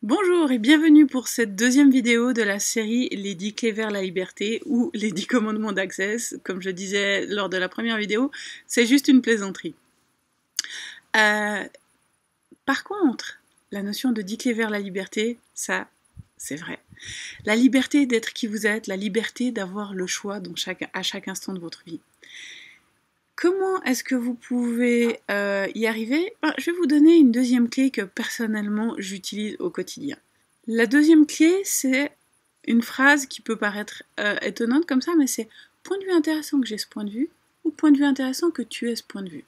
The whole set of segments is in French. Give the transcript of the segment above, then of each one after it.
Bonjour et bienvenue pour cette deuxième vidéo de la série Les 10 clés vers la liberté ou les 10 commandements d'Access. Comme je disais lors de la première vidéo, c'est juste une plaisanterie. Par contre, la notion de 10 clés vers la liberté, ça, c'est vrai. La liberté d'être qui vous êtes, la liberté d'avoir le choix à chaque instant de votre vie. Comment est-ce que vous pouvez y arriver? Je vais vous donner une deuxième clé que personnellement j'utilise au quotidien. La deuxième clé, c'est une phrase qui peut paraître étonnante comme ça, mais c'est point de vue intéressant que j'ai ce point de vue ou point de vue intéressant que tu aies ce point de vue.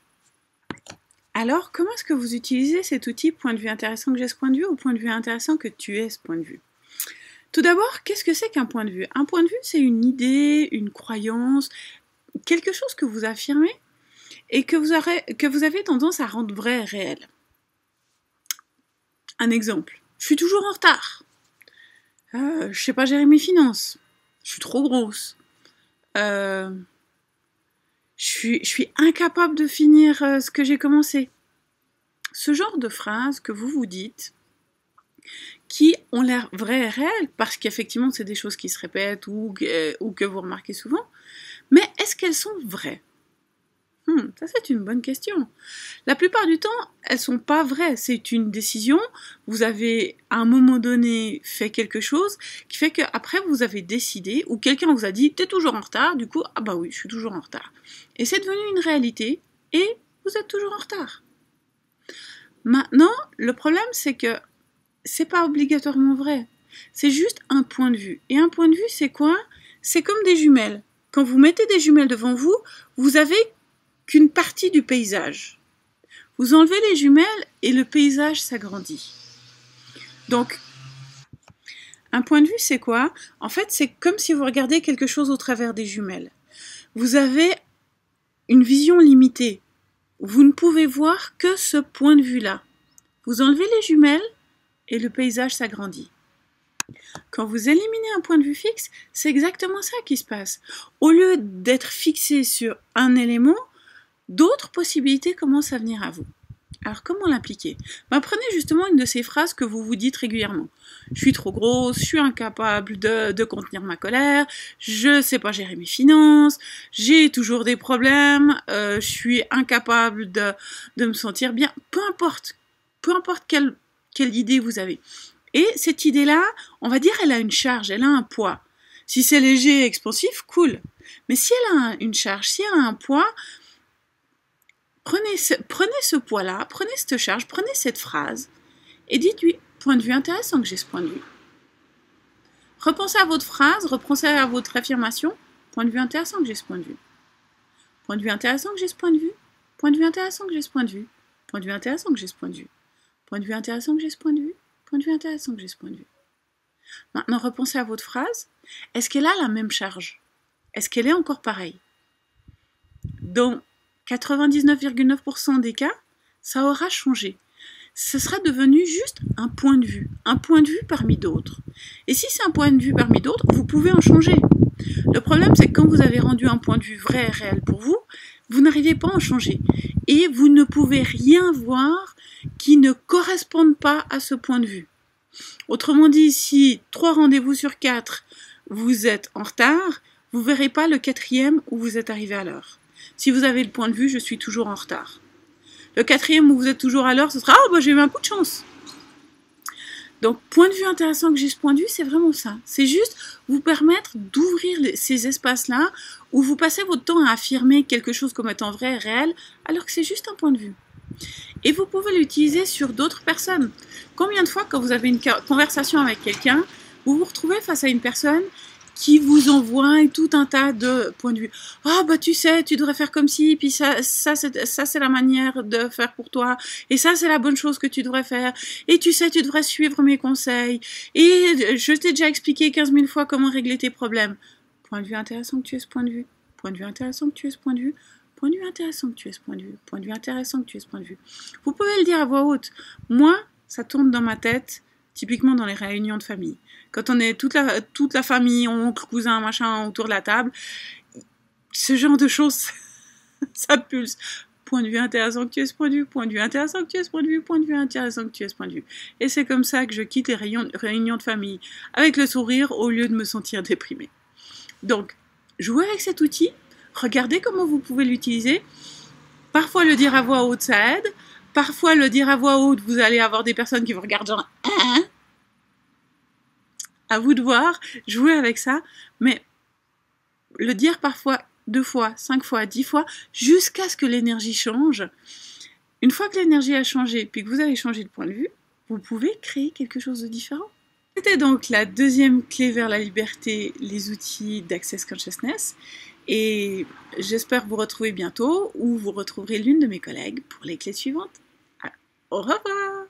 Alors, comment est-ce que vous utilisez cet outil point de vue intéressant que j'ai ce point de vue ou point de vue intéressant que tu aies ce point de vue? Tout d'abord, qu'est-ce que c'est qu'un point de vue? Un point de vue, c'est une idée, une croyance, quelque chose que vous affirmez et que vous avez tendance à rendre vrai et réel. Un exemple, je suis toujours en retard. Je sais pas gérer mes finances. Je suis trop grosse. Je suis incapable de finir ce que j'ai commencé. Ce genre de phrases que vous vous dites, qui ont l'air vraies et réelles, parce qu'effectivement c'est des choses qui se répètent ou que vous remarquez souvent, mais est-ce qu'elles sont vraies? Ça c'est une bonne question. La plupart du temps, elles sont pas vraies. C'est une décision. Vous avez à un moment donné fait quelque chose qui fait qu'après vous avez décidé ou quelqu'un vous a dit t'es toujours en retard. Du coup ah bah oui je suis toujours en retard. Et c'est devenu une réalité et vous êtes toujours en retard. Maintenant le problème c'est que c'est pas obligatoirement vrai. C'est juste un point de vue. Et un point de vue c'est quoi? C'est comme des jumelles. Quand vous mettez des jumelles devant vous, vous avez qu'une partie du paysage. Vous enlevez les jumelles et le paysage s'agrandit. Donc, un point de vue, c'est quoi? En fait, c'est comme si vous regardez quelque chose au travers des jumelles. Vous avez une vision limitée. Vous ne pouvez voir que ce point de vue-là. Vous enlevez les jumelles et le paysage s'agrandit. Quand vous éliminez un point de vue fixe, c'est exactement ça qui se passe. Au lieu d'être fixé sur un élément, d'autres possibilités commencent à venir à vous. Alors comment l'appliquer? Prenez justement une de ces phrases que vous vous dites régulièrement. Je suis trop grosse, je suis incapable de contenir ma colère, je sais pas gérer mes finances, j'ai toujours des problèmes, je suis incapable de me sentir bien. Peu importe quelle idée vous avez. Et cette idée-là, on va dire, elle a une charge, elle a un poids. Si c'est léger et expansif, cool. Mais si elle a une charge, si elle a un poids, prenez ce poids-là, prenez cette charge, prenez cette phrase et dites-lui, point de vue intéressant que j'ai ce point de vue. Repensez à votre phrase, repensez à votre affirmation, point de vue intéressant que j'ai ce point de vue. Point de vue intéressant que j'ai ce point de vue. Point de vue intéressant que j'ai ce point de vue. Point de vue intéressant que j'ai ce point de vue. Point de vue intéressant que j'ai ce point de vue. Point de vue intéressant que j'ai ce point de vue. Maintenant, repensez à votre phrase. Est-ce qu'elle a la même charge? Est-ce qu'elle est encore pareille? Dans 99,9% des cas, ça aura changé. Ce sera devenu juste un point de vue parmi d'autres. Et si c'est un point de vue parmi d'autres, vous pouvez en changer. Le problème, c'est que quand vous avez rendu un point de vue vrai et réel pour vous, vous n'arrivez pas à en changer. Et vous ne pouvez rien voir qui ne corresponde pas à ce point de vue. Autrement dit, si 3 rendez-vous sur 4, vous êtes en retard, vous ne verrez pas le 4e où vous êtes arrivé à l'heure. Si vous avez le point de vue, je suis toujours en retard. Le 4e où vous êtes toujours à l'heure, ce sera « Ah, j'ai eu un coup de chance !» Donc, point de vue intéressant que j'ai ce point de vue, c'est vraiment ça. C'est juste vous permettre d'ouvrir ces espaces-là où vous passez votre temps à affirmer quelque chose comme étant vrai et réel, alors que c'est juste un point de vue. Et vous pouvez l'utiliser sur d'autres personnes. Combien de fois, quand vous avez une conversation avec quelqu'un, vous vous retrouvez face à une personne qui vous envoie tout un tas de points de vue. « Ah, tu sais, tu devrais faire comme ci, puis ça c'est la manière de faire pour toi, et ça, c'est la bonne chose que tu devrais faire, et tu sais, tu devrais suivre mes conseils, et je t'ai déjà expliqué 15 000 fois comment régler tes problèmes. » Point de vue intéressant que tu aies ce point de vue. Point de vue intéressant que tu aies ce point de vue. Point de vue intéressant que tu aies ce point de vue. Point de vue intéressant que tu aies ce point de vue. Vous pouvez le dire à voix haute. Moi, ça tourne dans ma tête, typiquement dans les réunions de famille. Quand on est toute la famille, oncle, cousin, machin, autour de la table, ce genre de choses, ça pulse. point de vue intéressant que tu es ce point de vue, point de vue intéressant que tu es ce point de vue, point de vue intéressant que tu es ce point de vue. Et c'est comme ça que je quitte les réunions de famille avec le sourire au lieu de me sentir déprimée. Donc, jouez avec cet outil, regardez comment vous pouvez l'utiliser. Parfois le dire à voix haute ça aide, parfois le dire à voix haute vous allez avoir des personnes qui vous regardent genre hein. À vous de voir, jouez avec ça, mais le dire parfois 2 fois, 5 fois, 10 fois, jusqu'à ce que l'énergie change. Une fois que l'énergie a changé, puis que vous avez changé de point de vue, vous pouvez créer quelque chose de différent. C'était donc la deuxième clé vers la liberté, les outils d'Access Consciousness. Et j'espère vous retrouver bientôt, ou vous retrouverez l'une de mes collègues pour les clés suivantes. Alors, au revoir!